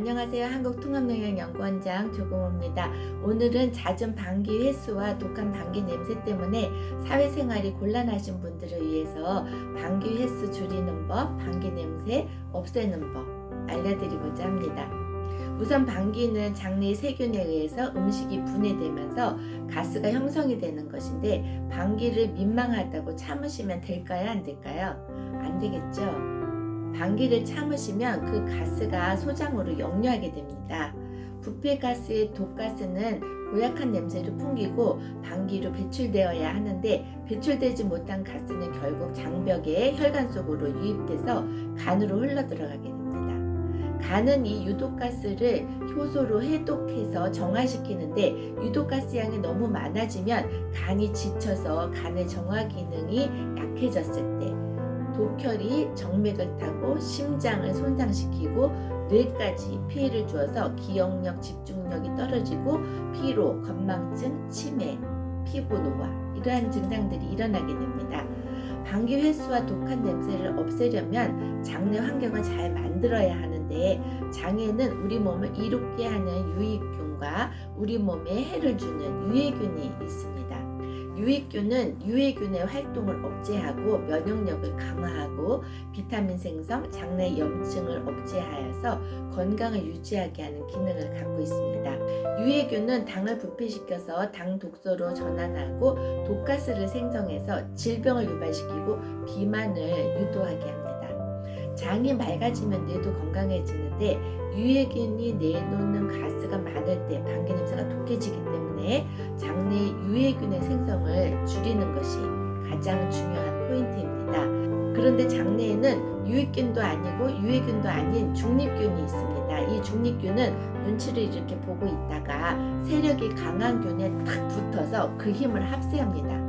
안녕하세요. 한국통합영양연구원장 조금호입니다. 오늘은 잦은 방귀 횟수와 독한 방귀 냄새 때문에 사회생활이 곤란하신 분들을 위해서 방귀 횟수 줄이는 법, 방귀 냄새 없애는 법 알려드리고자 합니다. 우선 방귀는 장내의 세균에 의해서 음식이 분해되면서 가스가 형성이 되는 것인데, 방귀를 민망하다고 참으시면 될까요? 안 될까요? 안 되겠죠? 방귀를 참으시면 그 가스가 소장으로 역류하게 됩니다. 부패가스의 독가스는 고약한 냄새를 풍기고 방귀로 배출되어야 하는데, 배출되지 못한 가스는 결국 장벽에 혈관 속으로 유입돼서 간으로 흘러들어가게 됩니다. 간은 이 유독가스를 효소로 해독해서 정화시키는데, 유독가스 양이 너무 많아지면 간이 지쳐서 간의 정화 기능이 약해졌을 때 독혈이 정맥을 타고 심장을 손상시키고 뇌까지 피해를 주어서 기억력, 집중력이 떨어지고 피로, 건망증, 치매, 피부 노화 이러한 증상들이 일어나게 됩니다. 방귀 횟수와 독한 냄새를 없애려면 장내 환경을 잘 만들어야 하는데, 장에는 우리 몸을 이롭게 하는 유익균과 우리 몸에 해를 주는 유해균이 있습니다. 유익균은 유해균의 활동을 억제하고 면역력을 강화하고 비타민 생성, 장내 염증을 억제하여서 건강을 유지하게 하는 기능을 갖고 있습니다. 유해균은 당을 부패시켜서 당 독소로 전환하고 독가스를 생성해서 질병을 유발시키고 비만을 유도하게 합니다. 장이 맑아지면 뇌도 건강해지는데, 유해균이 내놓는 가스가 많을 때 방귀 냄새가 독해지기 때문에 장내 유해균의 생성을 줄이는 것이 가장 중요한 포인트입니다. 그런데 장내에는 유해균도 아니고 유해균도 아닌 중립균이 있습니다. 이 중립균은 눈치를 이렇게 보고 있다가 세력이 강한 균에 탁 붙어서 그 힘을 합세합니다.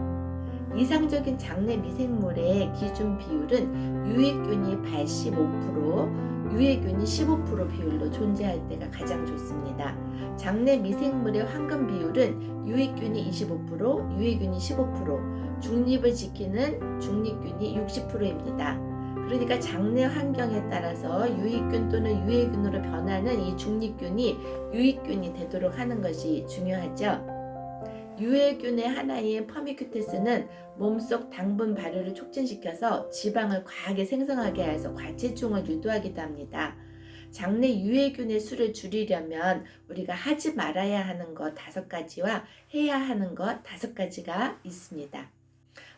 이상적인 장내 미생물의 기준 비율은 유해균이 85%, 유해균이 15% 비율로 존재할 때가 가장 좋습니다. 장내 미생물의 황금 비율은 유해균이 25%, 유해균이 15%, 중립을 지키는 중립균이 60%입니다. 그러니까 장내 환경에 따라서 유익균 또는 유해균으로 변하는 이 중립균이 유익균이 되도록 하는 것이 중요하죠. 유해균의 하나인 퍼미큐테스는 몸속 당분 발효를 촉진시켜서 지방을 과하게 생성하게 해서 과체중을 유도하기도 합니다. 장내 유해균의 수를 줄이려면 우리가 하지 말아야 하는 것 5가지와 해야 하는 것 5가지가 있습니다.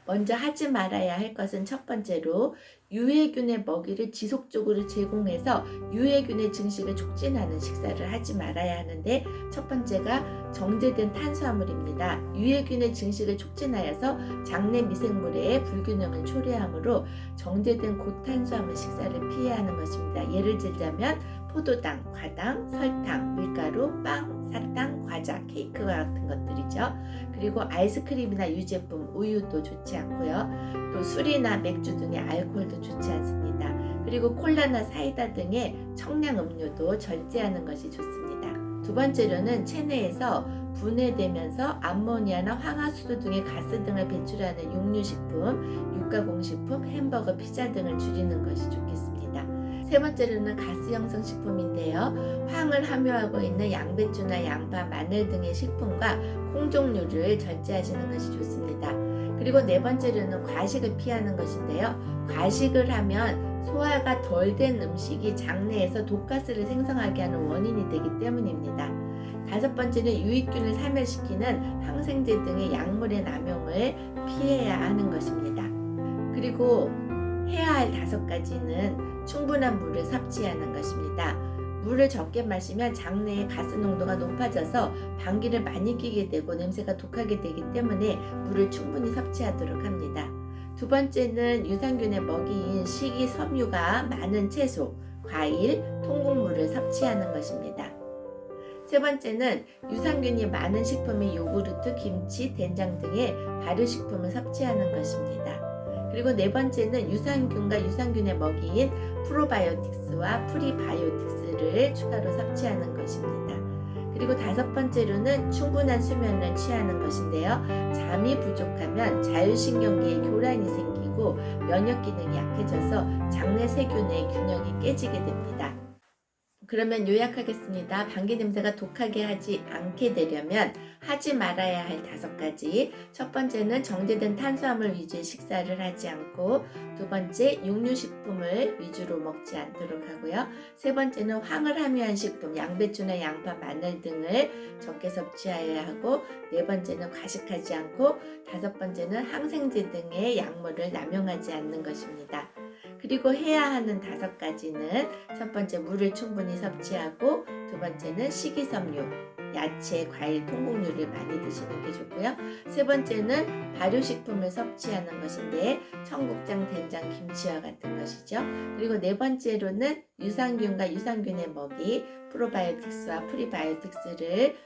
먼저 하지 말아야 할 것은 첫 번째로 유해균의 먹이를 지속적으로 제공해서 유해균의 증식을 촉진하는 식사를 하지 말아야 하는데, 첫 번째가 정제된 탄수화물입니다. 유해균의 증식을 촉진하여서 장내 미생물의 불균형을 초래하므로 정제된 고탄수화물 식사를 피해야 하는 것입니다. 예를 들자면 포도당, 과당, 설탕, 밀가루, 빵, 사탕, 과자, 케이크와 같은 것들이죠. 그리고 아이스크림이나 유제품, 우유도 좋지 않고요. 또 술이나 맥주 등의 알코올도 좋지 않습니다. 그리고 콜라나 사이다 등의 청량 음료도 절제하는 것이 좋습니다. 두 번째로는 체내에서 분해되면서 암모니아나 황화수소 등의 가스 등을 배출하는 육류식품, 육가공식품, 햄버거, 피자 등을 줄이는 것이 좋겠습니다. 세 번째로는 가스 형성 식품인데요. 황을 함유하고 있는 양배추나 양파, 마늘 등의 식품과 콩 종류를 절제하시는 것이 좋습니다. 그리고 네 번째로는 과식을 피하는 것인데요. 과식을 하면 소화가 덜 된 음식이 장내에서 독가스를 생성하게 하는 원인이 되기 때문입니다. 다섯 번째는 유익균을 사멸시키는 항생제 등의 약물의 남용을 피해야 하는 것입니다. 그리고 해야 할 5가지는 충분한 물을 섭취하는 것입니다. 물을 적게 마시면 장내의 가스 농도가 높아져서 방귀를 많이 뀌게 되고 냄새가 독하게 되기 때문에 물을 충분히 섭취하도록 합니다. 두 번째는 유산균의 먹이인 식이섬유가 많은 채소, 과일, 통곡물을 섭취하는 것입니다. 세 번째는 유산균이 많은 식품인 요구르트, 김치, 된장 등의 발효식품을 섭취하는 것입니다. 그리고 네 번째는 유산균과 유산균의 먹이인 프로바이오틱스와 프리바이오틱스를 추가로 섭취하는 것입니다. 그리고 다섯 번째로는 충분한 수면을 취하는 것인데요. 잠이 부족하면 자율신경계에 교란이 생기고 면역 기능이 약해져서 장내 세균의 균형이 깨지게 됩니다. 그러면 요약하겠습니다. 방귀 냄새가 독하게 하지 않게 되려면 하지 말아야 할 5가지. 첫 번째는 정제된 탄수화물 위주의 식사를 하지 않고, 두 번째 육류식품을 위주로 먹지 않도록 하고요. 세 번째는 황을 함유한 식품, 양배추나 양파, 마늘 등을 적게 섭취하여야 하고, 네 번째는 과식하지 않고, 다섯 번째는 항생제 등의 약물을 남용하지 않는 것입니다. 그리고 해야 하는 5가지는 첫 번째 물을 충분히 섭취하고, 두 번째는 식이섬유, 야채, 과일, 통곡류를 많이 드시는 게 좋고요. 세 번째는 발효식품을 섭취하는 것인데 청국장, 된장, 김치와 같은 것이죠. 그리고 네 번째로는 유산균과 유산균의 먹이, 프로바이오틱스와 프리바이오틱스를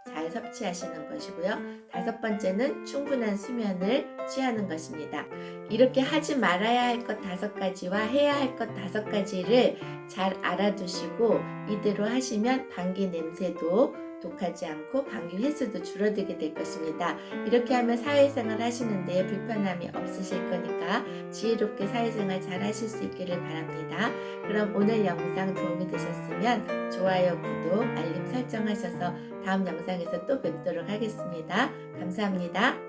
잘 섭취하시는 것이고요. 다섯 번째는 충분한 수면을 취하는 것입니다. 이렇게 하지 말아야 할 것 5가지와 해야 할 것 5가지를 잘 알아두시고 이대로 하시면 방귀 냄새도 독하지 않고 방귀 횟수도 줄어들게 될 것입니다. 이렇게 하면 사회생활 하시는데 불편함이 없으실 거니까 지혜롭게 사회생활 잘 하실 수 있기를 바랍니다. 그럼 오늘 영상 도움이 되셨으면 좋아요, 구독, 알림 설정하셔서 다음 영상에서 또 뵙도록 하겠습니다. 감사합니다.